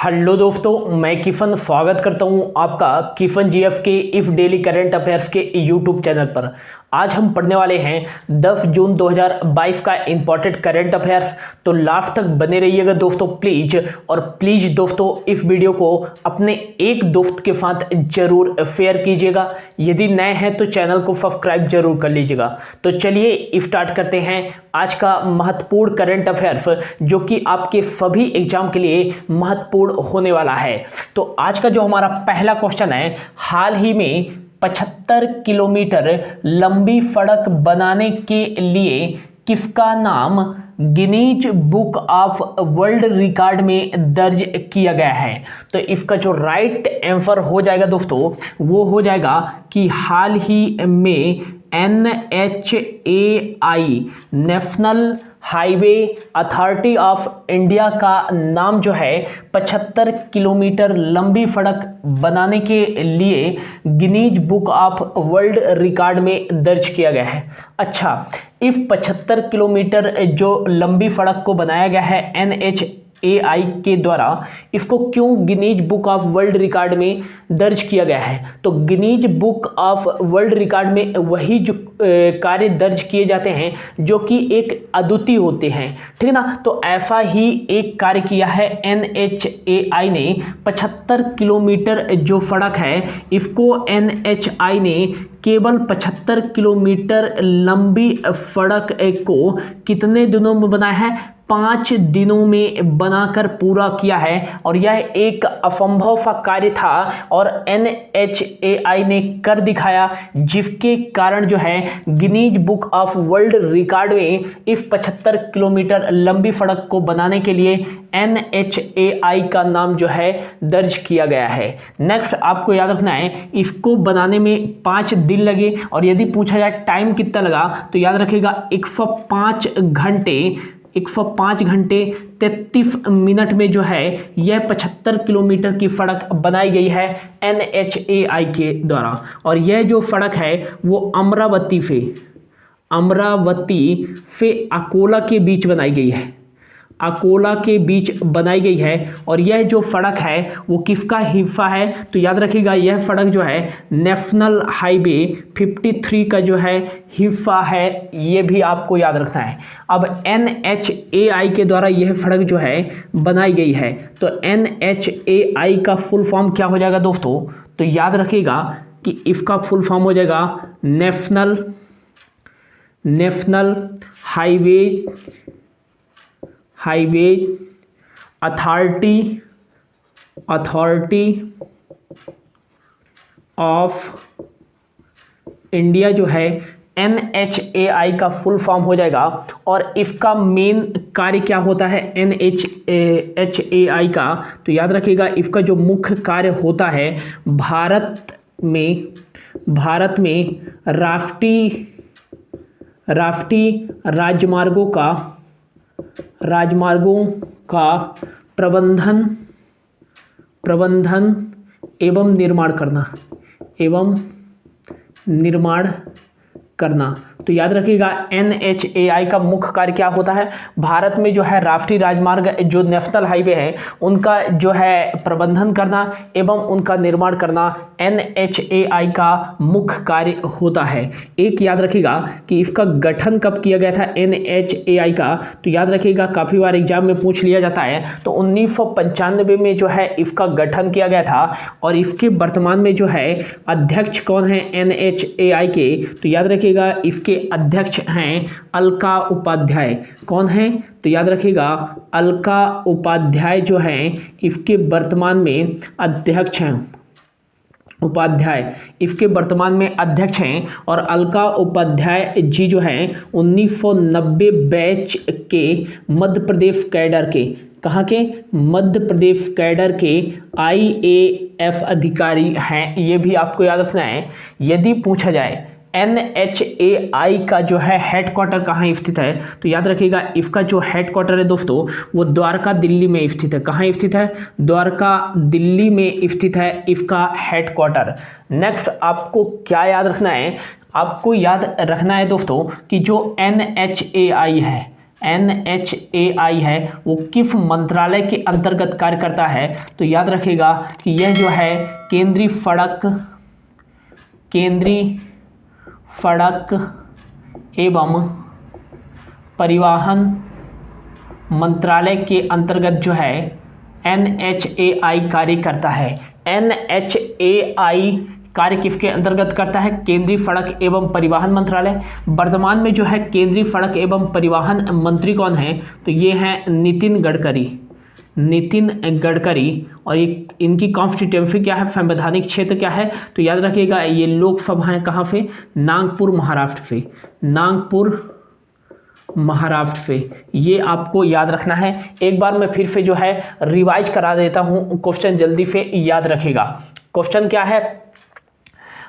Hello दोस्तों, मैं किफन स्वागत करता हूं आपका किफन जीएफ के इफ डेली करंट अफेयर्स के यूट्यूब चैनल पर। आज हम पढ़ने वाले हैं 10 जून 2022 का इंपॉर्टेंट करंट अफेयर्स। तो लास्ट तक बने रहिएगा दोस्तों प्लीज। और प्लीज दोस्तों इस वीडियो को अपने एक दोस्त के साथ जरूर शेयर कीजिएगा। यदि नए हैं तो चैनल को सब्सक्राइब जरूर कर लीजिएगा। तो चलिए स्टार्ट करते हैं आज का महत्वपूर्ण करंट अफेयर्स, जो कि आपके सभी एग्जाम के लिए महत्वपूर्ण होने वाला है। तो आज का जो हमारा पहला क्वेश्चन है, हाल ही में 75 किलोमीटर लंबी सड़क बनाने के लिए किसका नाम Guinness book of world record में दर्ज किया गया है? तो इसका जो राइट आंसर हो जाएगा दोस्तों, वो हो जाएगा कि हाल ही में NHAI national highway authority of India का नाम जो है 75 किलोमीटर लंबी सड़क बनाने के लिए Guinness book of world record में दर्ज किया गया है। अच्छा, इस 75 किलोमीटर जो लंबी सड़क को बनाया गया है NHAI के द्वारा, इसको क्यों Guinness book of world record में दर्ज किया गया है? तो Guinness book of world record में वही जो कार्य दर्ज किए जाते हैं जो कि एक अद्वितीय होते हैं, ठीक है ना। तो ऐसा ही एक कार्य किया है NHAI ने। 75 किलोमीटर जो सड़क है, इसको NHAI ने केवल 75 किलोमीटर लंबी सड़क को कितने दिनों में बनाया है? 5 दिनों में बनाकर पूरा किया है। और यह एक असंभव सा कार्य था और NHAI ने कर दिखाया, जिसके कारण जो है Guinness book of world record में इस 75 किलोमीटर लंबी सड़क को बनाने के लिए NHAI का नाम जो है दर्ज किया गया है। नेक्स्ट आपको याद रखना है, इसको बनाने में 5 दिन लगे। और यदि पूछा जाए टाइम कितना लगा, तो याद रखिएगा 105 घंटे 33 मिनट में जो है यह 75 किलोमीटर की सड़क बनाई गई है NHAI के द्वारा। और यह जो सड़क है वो अमरावती से अकोला के बीच बनाई गई है। अकोला के बीच बनाई गई है। और यह जो सड़क है वो किसका हिस्सा है? तो याद रखिएगा यह सड़क जो है नेशनल हाईवे 53 का जो है हिस्सा है। ये भी आपको याद रखना है। अब NHAI के द्वारा यह सड़क जो है बनाई गई है। तो NHAI का फुल फॉर्म क्या हो जाएगा दोस्तों? तो याद रखिएगा कि इसका फुल फॉर्म हो जाएगा national highway authority of India जो है NHAI का फुल फॉर्म हो जाएगा। और इसका मेन कार्य क्या होता है NHAI का? तो याद रखिएगा इसका जो मुख्य कार्य होता है, भारत में राष्ट्रीय राजमार्गों का प्रबंधन एवं निर्माण करना। तो याद रखिएगा NHAI का मुख्य कार्य क्या होता है? भारत में जो है राष्ट्रीय राजमार्ग जो नेशनल हाईवे है उनका जो है प्रबंधन करना एवं उनका निर्माण करना NHAI का मुख्य कार्य होता है। एक याद रखिएगा कि इसका गठन कब किया गया था NHAI का? तो याद रखिएगा काफ़ी बार एग्जाम में पूछ लिया जाता है। तो 1995 में जो है इसका गठन किया गया था। और इसके वर्तमान में जो है अध्यक्ष कौन है NHAI के? तो याद रखिएगा इसके अध्यक्ष हैं अलका उपाध्याय। कौन है? तो याद रखिएगा अलका उपाध्याय जो हैं इसके वर्तमान में अध्यक्ष हैं। इसके वर्तमान में अध्यक्ष हैं। और अलका उपाध्याय जी जो हैं 1990 बैच के मध्य प्रदेश कैडर के, कहाँ के? मध्य प्रदेश कैडर के IAS अधिकारी हैं। ये भी आपको याद रखना है। यदि पूछा जाए NHAI का जो है हेडक्वार्टर कहाँ स्थित है, तो याद रखिएगा इसका जो हेडक्वार्टर है दोस्तों वो द्वारका दिल्ली में स्थित है। कहाँ स्थित है? द्वारका दिल्ली में स्थित है इसका हेडक्वार्टर। नेक्स्ट आपको क्या याद रखना है? आपको याद रखना है दोस्तों कि जो NHAI है NHAI है वो किस मंत्रालय के अंतर्गत कार्य करता है? तो याद रखिएगा कि यह जो है केंद्रीय सड़क एवं परिवहन मंत्रालय के अंतर्गत जो है NHAI कार्य करता है। NHAI कार्य किसके अंतर्गत करता है? केंद्रीय सड़क एवं परिवहन मंत्रालय। वर्तमान में जो है केंद्रीय सड़क एवं परिवहन मंत्री कौन है? तो ये हैं नितिन गडकरी। और ये इनकी कॉन्स्टिट्यूएंसी क्या है, संवैधानिक क्षेत्र क्या है? तो याद रखिएगा ये लोकसभा है कहाँ से? नागपुर महाराष्ट्र से। ये आपको याद रखना है। एक बार मैं फिर से जो है रिवाइज करा देता हूँ, क्वेश्चन जल्दी से याद रखेगा। क्वेश्चन क्या है?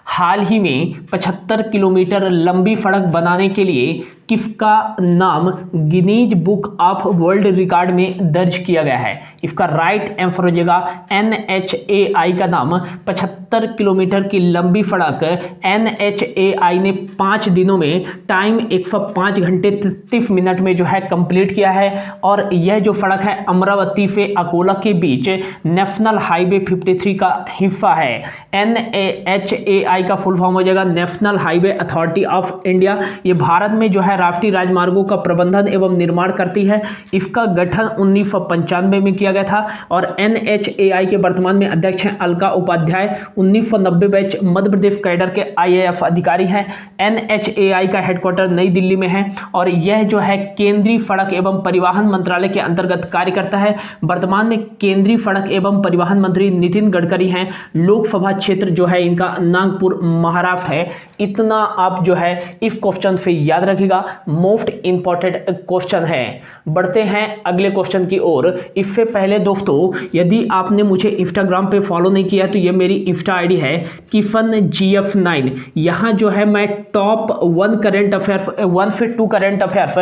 हाल ही में 75 किलोमीटर लंबी सड़क बनाने के लिए किसका नाम Guinness book of world record में दर्ज किया गया है? इसका राइट आंसर हो जाएगा NHAI का नाम 75 किलोमीटर की लंबी सड़क NHAI ने 5 दिनों में टाइम 105 घंटे 33 मिनट में जो है कंप्लीट किया है। और यह जो सड़क है अमरावती से अकोला के बीच नेशनल हाईवे 53 का हिस्सा है। NHAI का फुल फॉर्म हो जाएगा national highway authority of India. ये भारत में जो है राष्ट्रीय राजमार्गों का प्रबंधन एवं निर्माण करती है। इसका गठन 1995 में किया गया था और NHAI के वर्तमान में अध्यक्ष हैं अलका उपाध्याय। 1990 बैच मध्य प्रदेश कैडर के IAS अधिकारी हैं। NHAI का हेडक्वार्टर नई दिल्ली में है और यह जो है केंद्रीय सड़क एवं परिवहन मंत्रालय के अंतर्गत कार्य करता है। वर्तमान में केंद्रीय सड़क एवं परिवहन मंत्री नितिन गडकरी हैं। लोकसभा क्षेत्र जो है इनका नागपुर महाराष्ट्र है। इतना आप जो है इस क्वेश्चन से याद रखिएगा, मोस्ट इंपॉर्टेंट क्वेश्चन है। बढ़ते हैं अगले क्वेश्चन की ओर। इससे पहले दोस्तों यदि आपने मुझे इंस्टाग्राम पे फॉलो नहीं किया तो ये मेरी इंस्टा आईडी है किफन GF9। यहाँ जो है मैं टॉप 1 करंट अफेयर्स 1 से 2 current affairs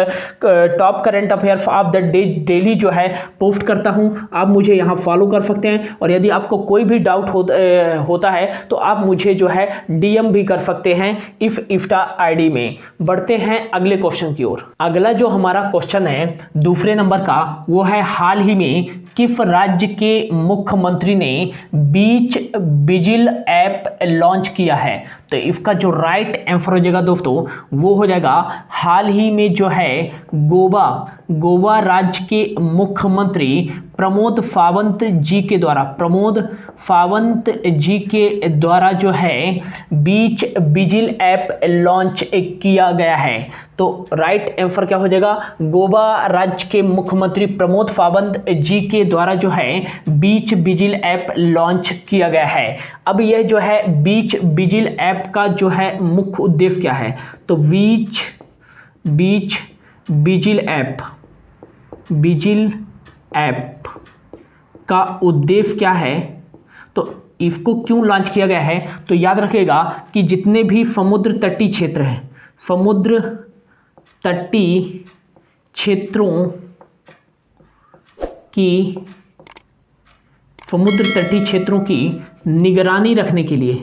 top current affairs of the day daily जो है पोस्ट करता हूँ। आप मुझे यहाँ फॉलो कर सकते हैं और यदि आपको कोई भी डाउट होता है तो आप मुझे जो है DM भी कर सकते हैं इस इंस्टा आईडी में। बढ़ते हैं अगले क्वेश्चन की ओर। अगला जो हमारा क्वेश्चन है दूसरे नंबर का वो है हाल ही में किस राज्य के मुख्यमंत्री ने बीच विजिल ऐप लॉन्च किया है? तो इसका जो राइट आंसर हो जाएगा दोस्तों वो हो जाएगा हाल ही में जो है गोवा राज्य के मुख्यमंत्री प्रमोद सावंत जी के द्वारा जो है बीच विजिल ऐप लॉन्च किया गया है। तो राइट आंसर क्या हो जाएगा? गोवा राज्य के मुख्यमंत्री प्रमोद सावंत जी के द्वारा जो है बीच विजिल ऐप लॉन्च किया गया है। अब यह जो है बीच विजिल ऐप का जो है मुख्य उद्देश्य क्या है? तो बीच विजिल ऐप का उद्देश्य क्या है? तो इसको क्यों लॉन्च किया गया है? तो याद रखिएगा कि जितने भी समुद्र तटीय क्षेत्र हैं, समुद्र तटीय क्षेत्रों की निगरानी रखने के लिए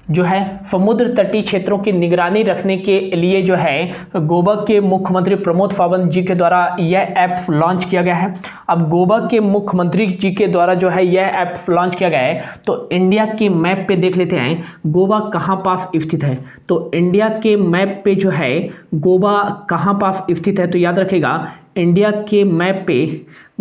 जो है समुद्र तटीय क्षेत्रों की निगरानी रखने के लिए जो है गोवा के मुख्यमंत्री प्रमोद सावंत जी के द्वारा यह ऐप लॉन्च किया गया है। अब गोवा के मुख्यमंत्री जी के द्वारा जो है यह ऐप लॉन्च किया गया है तो इंडिया के मैप पे देख लेते हैं गोवा कहाँ पास स्थित है। तो इंडिया के मैप पे जो है गोवा कहाँ पास स्थित है? तो याद रखेगा इंडिया के मैप पे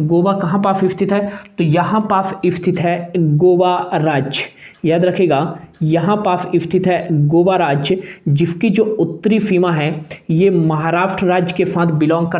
गोवा कहाँ पास स्थित है? तो यहाँ पास स्थित है गोवा राज्य। याद रखेगा यहाँ पास स्थित है गोवा राज्य, जिसकी जो उत्तरी सीमा है ये महाराष्ट्र राज्य के साथ बिलोंग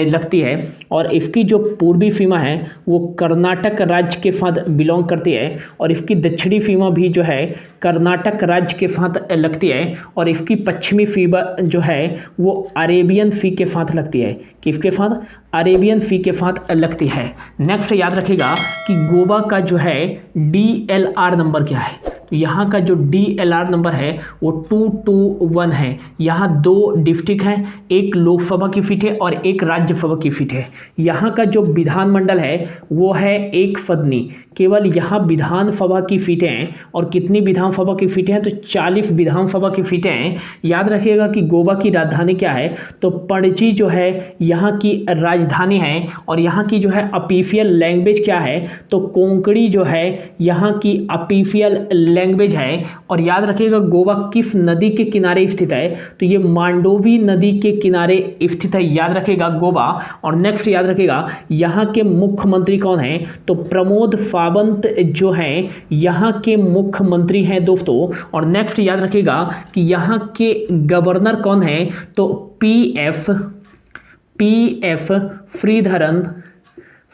लगती है और इसकी जो पूर्वी सीमा है वो कर्नाटक राज्य के साथ बिलोंग करती है और इसकी दक्षिणी सीमा भी जो है कर्नाटक राज्य के साथ लगती है और इसकी पश्चिमी सीमा जो है वो अरेबियन सी के साथ लगती है। किसके साथ? अरेबियन सी के साथ लगती है। नेक्स्ट याद रखिएगा कि गोवा का जो है DLR नंबर क्या है? तो यहाँ का जो DLR नंबर है वो 221 है। यहाँ 2 डिस्ट्रिक्ट हैं, एक लोकसभा की सीट है और एक राज्यसभा की सीट है। यहाँ का जो विधानमंडल है वो है 1 सदनी, केवल यहाँ विधानसभा की सीटें हैं। और कितनी विधानसभा की सीटें हैं? तो 40 विधानसभा की सीटें हैं। याद रखिएगा कि गोवा की राजधानी क्या है? तो पणजी जो है यहाँ की राजधानी है। और यहाँ की जो है ऑफिशियल लैंग्वेज क्या है? तो कोंकणी जो है यहाँ की ऑफिशियल लैंग्वेज है। और याद रखिएगा गोवा किस नदी के किनारे स्थित है? तो ये मांडोवी नदी के किनारे स्थित है, याद रखिएगा गोवा। और नेक्स्ट याद रखिएगा यहाँ के मुख्यमंत्री कौन हैं? तो प्रमोद सावंत जो हैं यहाँ के मुख्यमंत्री हैं दोस्तों। और नेक्स्ट याद रखिएगा कि यहाँ के गवर्नर कौन हैं? तो पीएफ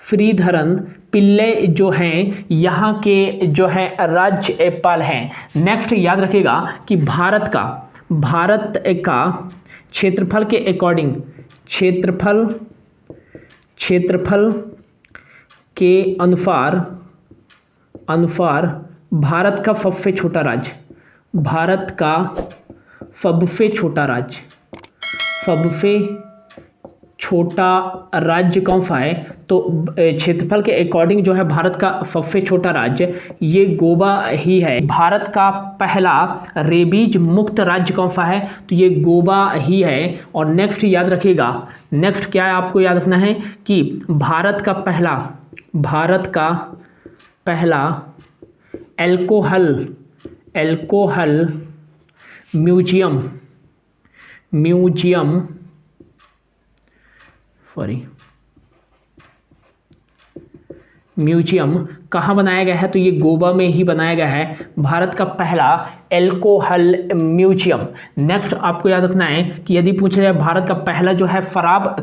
श्रीधरन पिल्ले जो हैं यहाँ के जो है राज्यपाल हैं। नेक्स्ट याद रखिएगा कि भारत का क्षेत्रफल के अकॉर्डिंग क्षेत्रफल के अनुसार भारत का सबसे छोटा राज्य कौन सा है? तो क्षेत्रफल के अकॉर्डिंग जो है भारत का सबसे छोटा राज्य ये गोवा ही है। भारत का पहला रेबीज मुक्त राज्य कौन सा है? तो ये गोवा ही है। और नेक्स्ट याद रखिएगा, नेक्स्ट क्या है आपको याद रखना है कि भारत का पहला अल्कोहल म्यूजियम कहाँ बनाया गया है? तो ये गोवा में ही बनाया गया है, भारत का पहला अल्कोहल म्यूजियम। नेक्स्ट आपको याद रखना है कि यदि पूछा जाए भारत का पहला जो है शराब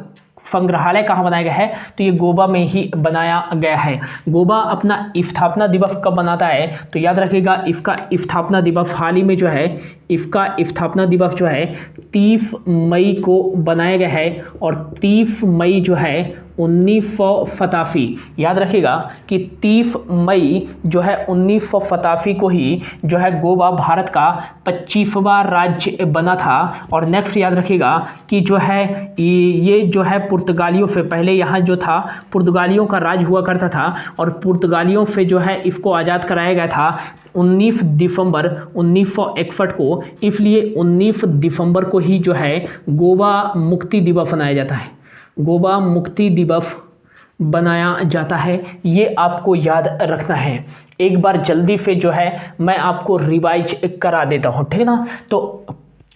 संग्रहालय कहाँ बनाया गया है? तो ये गोवा में ही बनाया गया है। गोवा अपना स्थापना दिवस कब मनाता है? तो याद रखिएगा इसका स्थापना दिवस हाल ही में जो है इसका स्थापना दिवस जो है 30 मई को बनाया गया है। और 30 मई जो है 1987, याद रखिएगा कि 30 मई जो है 1987 को ही जो है गोवा भारत का 25वां राज्य बना था। और नेक्स्ट याद रखिएगा कि जो है ये जो है पुर्तगालियों से पहले यहाँ जो था पुर्तगालियों का राज हुआ करता था। और पुर्तगालियों से जो है इसको आज़ाद कराया गया था 19 दिसंबर 1961 को। इसलिए 19 दिसंबर को ही जो है गोवा मुक्ति दिवस मनाया जाता है, गोवा मुक्ति दिवस बनाया जाता है। ये आपको याद रखना है। एक बार जल्दी से जो है मैं आपको रिवाइज करा देता हूँ, ठीक है ना। तो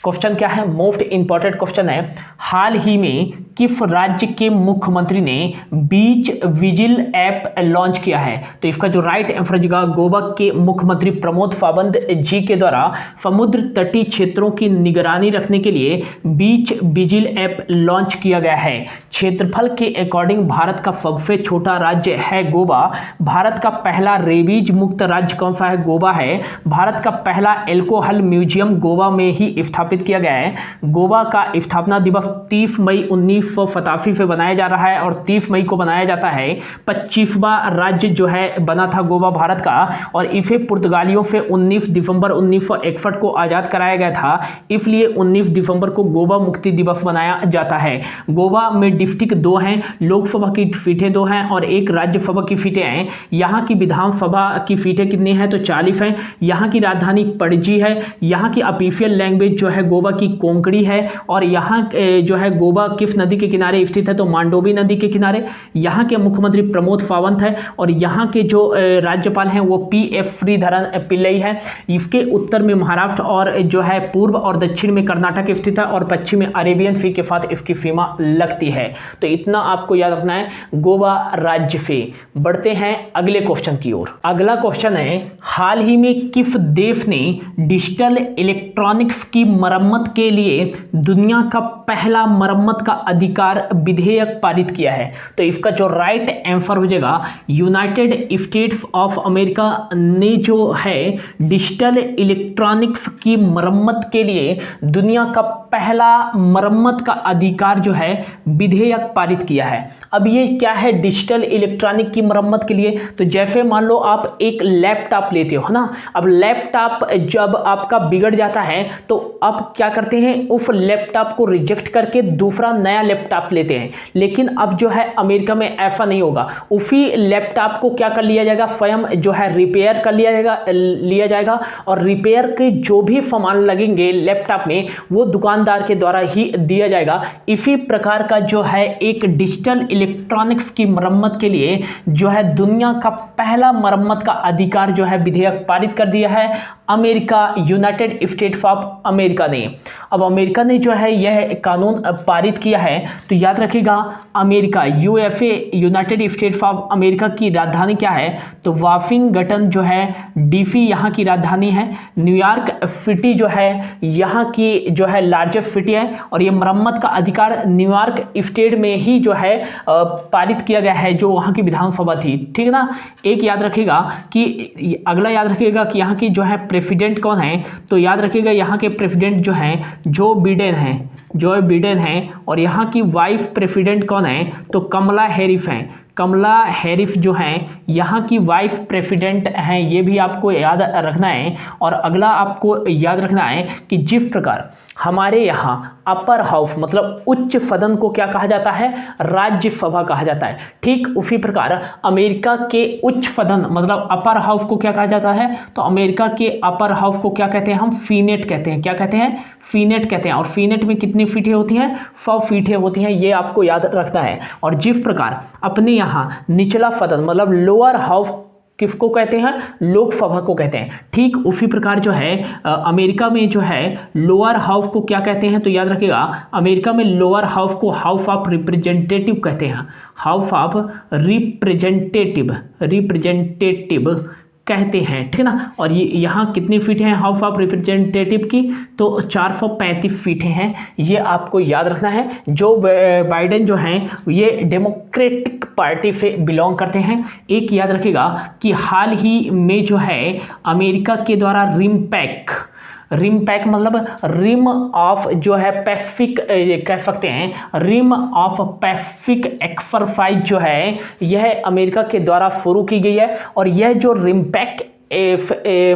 क्वेश्चन क्या है? मोस्ट इंपॉर्टेंट क्वेश्चन है, हाल ही में किस राज्य के मुख्यमंत्री ने बीच विजिल ऐप लॉन्च किया है? तो इसका जो राइट आंसर होगा गोवा के मुख्यमंत्री प्रमोद सावंत जी के द्वारा समुद्र तटीय क्षेत्रों की निगरानी रखने के लिए बीच विजिल ऐप लॉन्च किया गया है। क्षेत्रफल के अकॉर्डिंग भारत का सबसे छोटा राज्य है गोवा। भारत का पहला रेबीज मुक्त राज्य कौन सा है? गोवा है। भारत का पहला अल्कोहल म्यूजियम गोवा में ही स्थापित किया गया है। गोवा का स्थापना दिवस 30 मई 1987 से बनाया जा रहा है और 30 मई को बनाया जाता है। 25वां राज्य जो है बना था गोवा भारत का। और इसे पुर्तगालियों से 19 दिसंबर 1961 को आज़ाद कराया गया था, इसलिए 19 दिसंबर को गोवा मुक्ति दिवस मनाया जाता है। गोवा में डिस्ट्रिक्ट 2 हैं, लोकसभा की सीटें 2 हैं और एक राज्यसभा की सीटें हैं। यहाँ की विधानसभा की सीटें कितनी हैं? तो 40 हैं। यहाँ की राजधानी पणजी है। यहाँ की ऑफिशियल लैंग्वेज जो है गोवा की कोंकणी है। और यहाँ जो है गोवा किस नदी के किनारे स्थित है? तो मांडोवी नदी के किनारे। यहाँ के मुख्यमंत्री प्रमोद सावंत है और यहाँ के जो राज्यपाल हैं वो पीएफ श्रीधरन पिल्लई है। इसके उत्तर में महाराष्ट्र और जो है पूर्व और दक्षिण में कर्नाटक स्थित है और पश्चिम में अरेबियन सी के साथ इसकी सीमा लगती है। तो इतना आपको याद रखना है गोवा राज्य से। बढ़ते हैं अगले क्वेश्चन की ओर। अगला क्वेश्चन है, हाल ही में किस देश ने डिजिटल इलेक्ट्रॉनिक्स की मरम्मत के लिए दुनिया का पहला मरम्मत का अधिकार विधेयक पारित किया है? तो इसका जो राइट आंसर हो जाएगा, यूनाइटेड स्टेट्स ऑफ अमेरिका ने जो है डिजिटल इलेक्ट्रॉनिक्स की मरम्मत के लिए दुनिया का पहला मरम्मत का अधिकार जो है विधेयक पारित किया है। अब ये क्या है डिजिटल इलेक्ट्रॉनिक की मरम्मत के लिए? तो जैसे मान लो आप एक लैपटॉप लेते हो ना, अब लैपटॉप जब आपका बिगड़ जाता है तो आप क्या करते हैं, उस लैपटॉप को रिजेक्ट करके दूसरा नया लैपटॉप लेते हैं। लेकिन अब जो है अमेरिका में ऐसा नहीं होगा, उसी लैपटॉप को क्या कर लिया जाएगा, स्वयं जो है रिपेयर कर लिया जाएगा और रिपेयर के जो भी सामान लगेंगे लैपटॉप में वो दुकानदार के द्वारा ही दिया जाएगा। इसी प्रकार का जो है एक डिजिटल इलेक्ट्रॉनिक्स की मरम्मत के लिए जो है दुनिया का पहला मरम्मत का अधिकार जो है विधेयक पारित कर दिया है America, United states of America ने। अब अमेरिका ने जो है यह कानून पारित किया है, तो याद रखिएगा America USA, United states of America की राजधानी क्या है? तो वाशिंगटन जो है डीसी यहाँ की राजधानी है। न्यूयॉर्क सिटी जो है यहाँ की जो है लार्जेस्ट सिटी है और ये मरम्मत का अधिकार न्यूयॉर्क स्टेट में ही जो है पारित किया गया है, जो वहाँ की विधानसभा थी, ठीक है ना। एक याद रखिएगा कि अगला याद रखिएगा कि यहाँ की जो है प्रेसिडेंट कौन है? तो याद रखिएगा यहाँ के प्रेसिडेंट जो हैं जो बिडेन है और यहाँ की वाइस प्रेसिडेंट कौन है? तो कमला हैरिस हैं। कमला हैरिस जो हैं यहाँ की वाइस प्रेसिडेंट हैं, ये भी आपको याद रखना है। और अगला आपको याद रखना है कि जिस प्रकार हमारे यहाँ अपर हाउस मतलब उच्च सदन को क्या कहा जाता है? राज्यसभा कहा जाता है। ठीक उसी प्रकार अमेरिका के उच्च सदन मतलब अपर हाउस को क्या कहा जाता है? तो अमेरिका के अपर हाउस को क्या कहते हैं? हम सीनेट कहते हैं। क्या कहते हैं? सीनेट कहते हैं। और सीनेट में कितनी सीटें होती हैं? 100 सीटें होती हैं, ये आपको याद रखना है। और जिस प्रकार अपने यहाँ निचला सदन मतलब लोअर हाउस किसको कहते हैं? लोकसभा को कहते हैं। ठीक उसी प्रकार जो है अमेरिका में जो है लोअर हाउस को क्या कहते हैं? तो याद रखिएगा अमेरिका में लोअर हाउस को हाउस ऑफ रिप्रेजेंटेटिव कहते हैं। हाउस ऑफ रिप्रेजेंटेटिव कहते हैं, ठीक है ना। और ये यहाँ कितनी फीट हैं हाउस ऑफ रिप्रेजेंटेटिव की? तो 435 फीटें हैं, ये आपको याद रखना है। जो बाइडेन जो हैं ये डेमोक्रेटिक पार्टी से बिलोंग करते हैं। एक याद रखिएगा कि हाल ही में जो है अमेरिका के द्वारा रिम पैक मतलब रिम ऑफ जो है पैसिफिक कह सकते हैं, रिम ऑफ पैसिफिक एक्सरसाइज जो है यह अमेरिका के द्वारा शुरू की गई है। और यह जो रिम पैक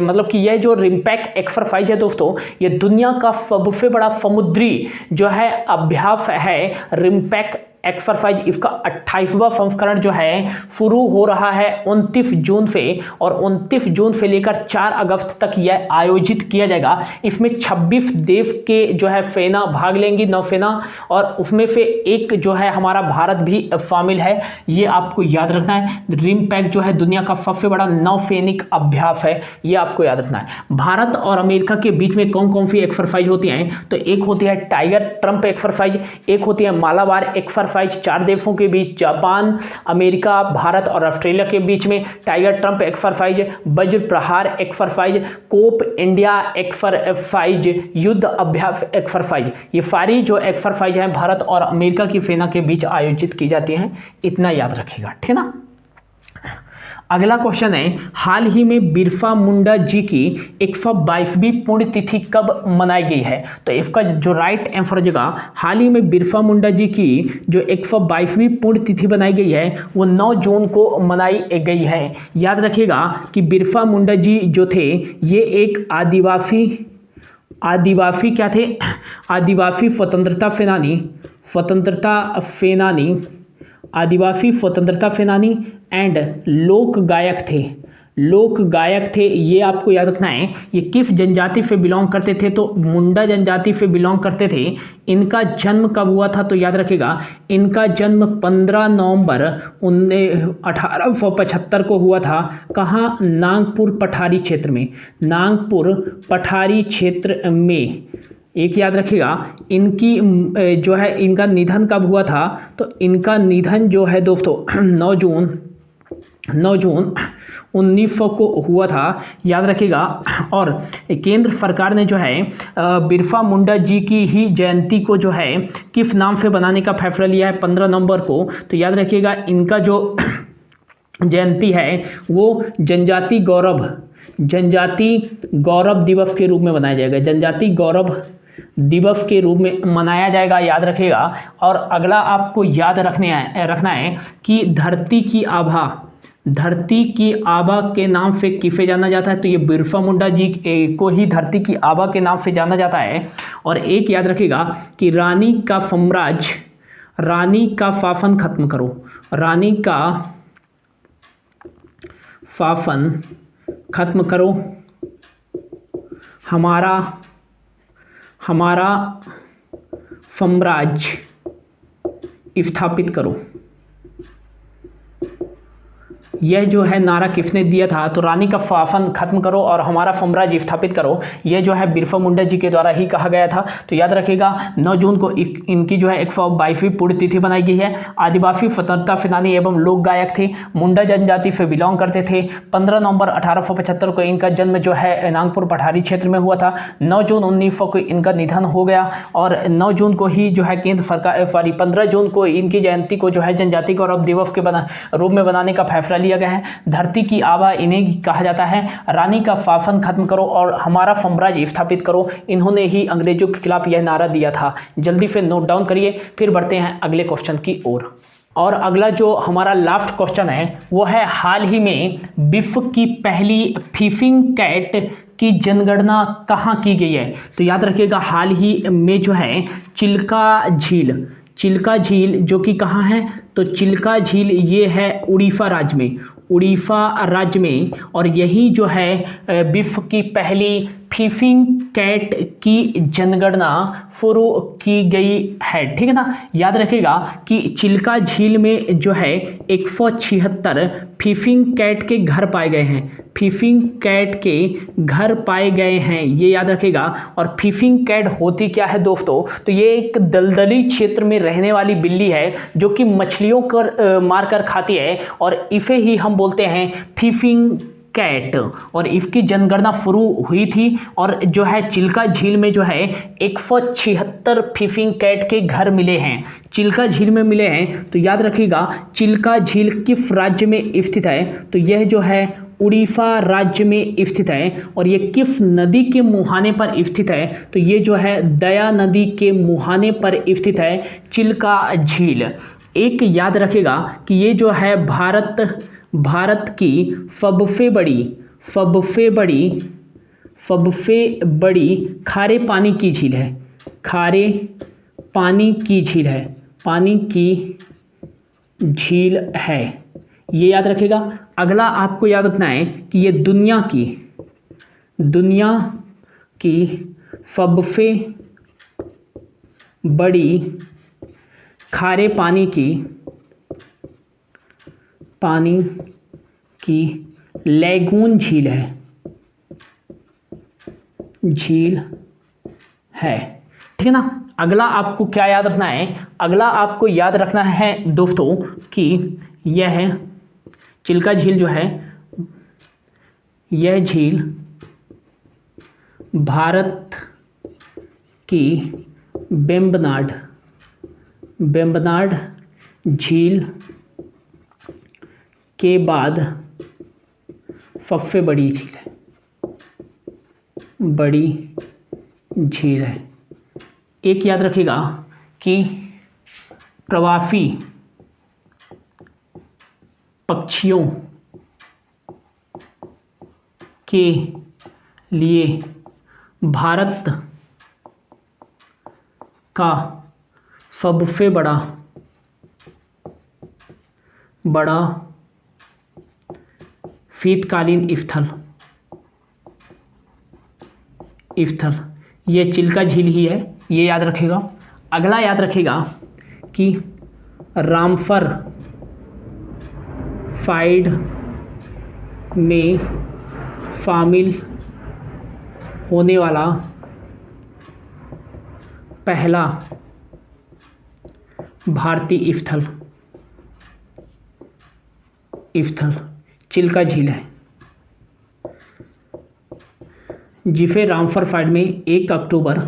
मतलब कि यह जो रिम्पैक्ट एक्सरसाइज है दोस्तों, ये दुनिया का सबसे बड़ा समुद्री जो है अभ्यास है रिम्पैक्ट एक्सरसाइज। इसका 28वां संस्करण जो है शुरू हो रहा है 29 जून से और 29 जून से लेकर 4 अगस्त तक यह आयोजित किया जाएगा। इसमें 26 देश के जो है सेना भाग लेंगी, नौसेना, और उसमें से एक जो है हमारा भारत भी शामिल है, ये आपको याद रखना है। रिम्पैक्ट जो है दुनिया का सबसे बड़ा नौसैनिक अभ्यास है, ये आपको याद रखना है। भारत और अमेरिका के बीच में कौन कौन सी एक्सरसाइज होती हैं? तो एक होती है टाइगर ट्रंप एक्सरसाइज, एक होती है मालाबार एक्सरसाइज 4 देशों के बीच, जापान, अमेरिका, भारत और ऑस्ट्रेलिया के बीच में टाइगर ट्रंप एक्सरसाइज, वज्र प्रहार एक्सरसाइज, कोप इंडिया एक्सरसाइज, युद्ध अभ्यास एक्सरसाइज। ये सारी जो एक्सरसाइज हैं भारत और अमेरिका की सेना के बीच आयोजित की जाती हैं, इतना याद रखिएगा, ठीक है ना। अगला क्वेश्चन है, हाल ही में बिरसा मुंडा जी की 122वीं पुण्यतिथि कब मनाई गई है? तो इसका जो राइट आंसर हो जाएगा, हाल ही में बिरसा मुंडा जी की जो 122वीं पुण्यतिथि बनाई गई है वो 9 जून को मनाई गई है। याद रखिएगा कि बिरसा मुंडा जी जो थे ये एक आदिवासी क्या थे? आदिवासी स्वतंत्रता सेनानी एंड लोक गायक थे। ये आपको याद रखना है। ये किस जनजाति से बिलोंग करते थे? तो मुंडा जनजाति से बिलोंग करते थे। इनका जन्म कब हुआ था? तो याद रखिएगा इनका जन्म 15 नवंबर 1875 को हुआ था। कहाँ? नागपुर पठारी क्षेत्र में। एक याद रखिएगा इनकी जो है इनका निधन कब हुआ था? तो इनका निधन जो है दोस्तों 9 जून 9 जून 1900 को हुआ था, याद रखिएगा। और केंद्र सरकार ने जो है बिरसा मुंडा जी की ही जयंती को जो है किस नाम से बनाने का फैसला लिया है 15 नवंबर को। तो याद रखिएगा इनका जो जयंती है वो जनजाति गौरव दिवस के रूप में मनाया जाएगा। जनजाति गौरव दिवस के रूप में मनाया जाएगा, याद रखिएगा। और अगला आपको याद रखना है कि धरती की आभा के नाम से किसे जाना जाता है। तो ये बिरसा मुंडा जी को ही धरती की आभा के नाम से जाना जाता है। और एक याद रखिएगा कि रानी का शासन खत्म करो, रानी का शासन खत्म करो, हमारा साम्राज्य स्थापित करो। यह जो है नारा किसने दिया था? तो रानी का शासन खत्म करो और हमारा साम्राज्य स्थापित करो, यह जो है बिरसा मुंडा जी के द्वारा ही कहा गया था। तो याद रखिएगा 9 जून को इनकी जो है 122वीं पुण्यतिथि बनाई गई है। आदिवासी स्वतंत्रता सेनानी एवं लोक गायक थे, मुंडा जनजाति से बिलोंग करते थे। 15 नवंबर 1875 को इनका जन्म जो है नागपुर पठारी क्षेत्र में हुआ था। 9 जून 1900 को इनका निधन हो गया और 9 जून को ही जो है केंद्र सरकार 15 जून को इनकी जयंती को जो है जनजाति गौरव दिवस के रूप में बनाने का फैसला लिया गया है। धरती की आभा इन्हें कहा जाता है। रानी का शासन खत्म करो और हमारा साम्राज्य स्थापित करो, इन्होंने ही अंग्रेजों के खिलाफ यह नारा दिया था। जल्दी से नोट डाउन करिए, फिर बढ़ते हैं अगले क्वेश्चन की ओर। और अगला जो हमारा लास्ट क्वेश्चन है वो है हाल ही में विश्व की पहली फिशिंग कैट की जनगणना कहाँ की गई है? तो याद रखिएगा हाल ही में जो है चिल्का झील जो कि कहाँ है? तो चिल्का झील ये है उड़ीसा राज्य में और यही जो है विश्व की पहली फिशिंग कैट की जनगणना शुरू की गई है, ठीक है ना। याद रखिएगा कि चिल्का झील में जो है 176 फिशिंग कैट के घर पाए गए हैं, ये याद रखिएगा। और फिशिंग कैट होती क्या है दोस्तों? तो ये एक दलदली क्षेत्र में रहने वाली बिल्ली है जो कि मछलियों को मारकर खाती है और इसे ही हम बोलते हैं फिशिंग कैट। और इसकी जनगणना शुरू हुई थी और जो है चिल्का झील में जो है 176 फिशिंग कैट के घर मिले हैं, चिल्का झील में मिले हैं। तो याद रखिएगा चिल्का झील किस राज्य में स्थित है? तो यह जो है उड़ीसा राज्य में स्थित है। और ये किस नदी के मुहाने पर स्थित है? तो ये जो है दया नदी के मुहाने पर स्थित है चिल्का झील। एक याद रखिएगा कि ये जो है भारत की सबसे बड़ी खारे पानी की झील है, ये याद रखिएगा। अगला आपको याद रखना है कि ये दुनिया की सबसे बड़ी खारे पानी की लैगून झील है, ठीक है ना। अगला आपको क्या याद रखना है? अगला आपको याद रखना है दोस्तों कि यह चिल्का झील जो है यह झील भारत की वेम्बनाड झील के बाद सबसे बड़ी झील है। एक याद रखिएगा कि प्रवासी पक्षियों के लिए भारत का सबसे बड़ा शीतकालीन स्थल ये चिल्का झील ही है, ये याद रखिएगा। अगला याद रखिएगा कि रामसर साइट में शामिल होने वाला पहला भारतीय स्थल इफ्थल चिल्का झील है, जिसे रामसर फाइट में 1 अक्टूबर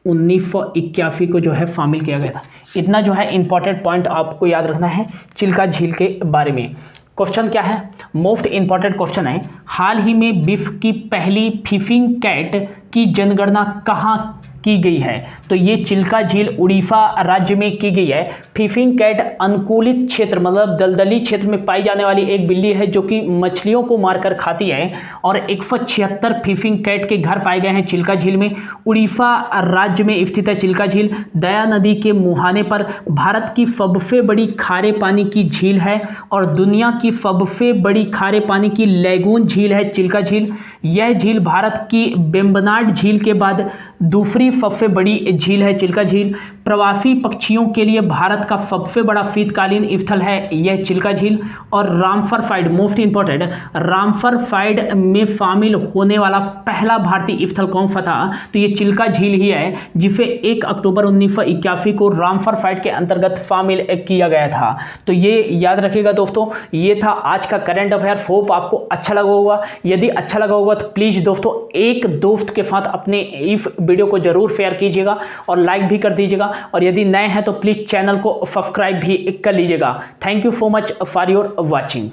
1981 को जो है शामिल किया गया था। इतना जो है इंपॉर्टेंट पॉइंट आपको याद रखना है चिल्का झील के बारे में। क्वेश्चन क्या है, मोस्ट इंपॉर्टेंट क्वेश्चन है, हाल ही में विश्व की पहली फिशिंग कैट की जनगणना कहाँ की गई है? तो ये चिल्का झील उड़ीसा राज्य में की गई है। फिशिंग कैट अनुकूलित क्षेत्र मतलब दलदली क्षेत्र में पाई जाने वाली एक बिल्ली है जो कि मछलियों को मारकर खाती है, और 176 फिशिंग कैट के घर पाए गए हैं चिल्का झील में। उड़ीसा राज्य में स्थित है चिल्का झील। दया नदी के मुहाने पर भारत की सबसे बड़ी खारे पानी की झील है, और दुनिया की सबसे बड़ी खारे पानी की लैगून झील है चिल्का झील। यह झील भारत की वेम्बनाड झील के बाद दूसरी सबसे बड़ी झील है चिल्का झील। प्रवासी पक्षियों के लिए भारत का सबसे बड़ा शीतकालीन स्थल है यह चिल्का झील। और Ramsar fight, most important, Ramsar fight में शामिल होने वाला पहला भारतीय स्थल कौन सा था? तो ये चिल्का झील ही है, जिसे 1 अक्टूबर 1981 को रामसर फाइट के अंतर्गत शामिल किया गया था। तो ये याद रखिएगा दोस्तों। ये था आज का करंट अफेयर। होप आपको अच्छा लगा होगा। यदि अच्छा लगा होगा तो प्लीज दोस्तों एक दोस्त के साथ अपने इस वीडियो को जरूर शेयर कीजिएगा और लाइक भी कर दीजिएगा, और यदि नए हैं तो प्लीज चैनल को सब्सक्राइब भी कर लीजिएगा। Thank you so much for your watching.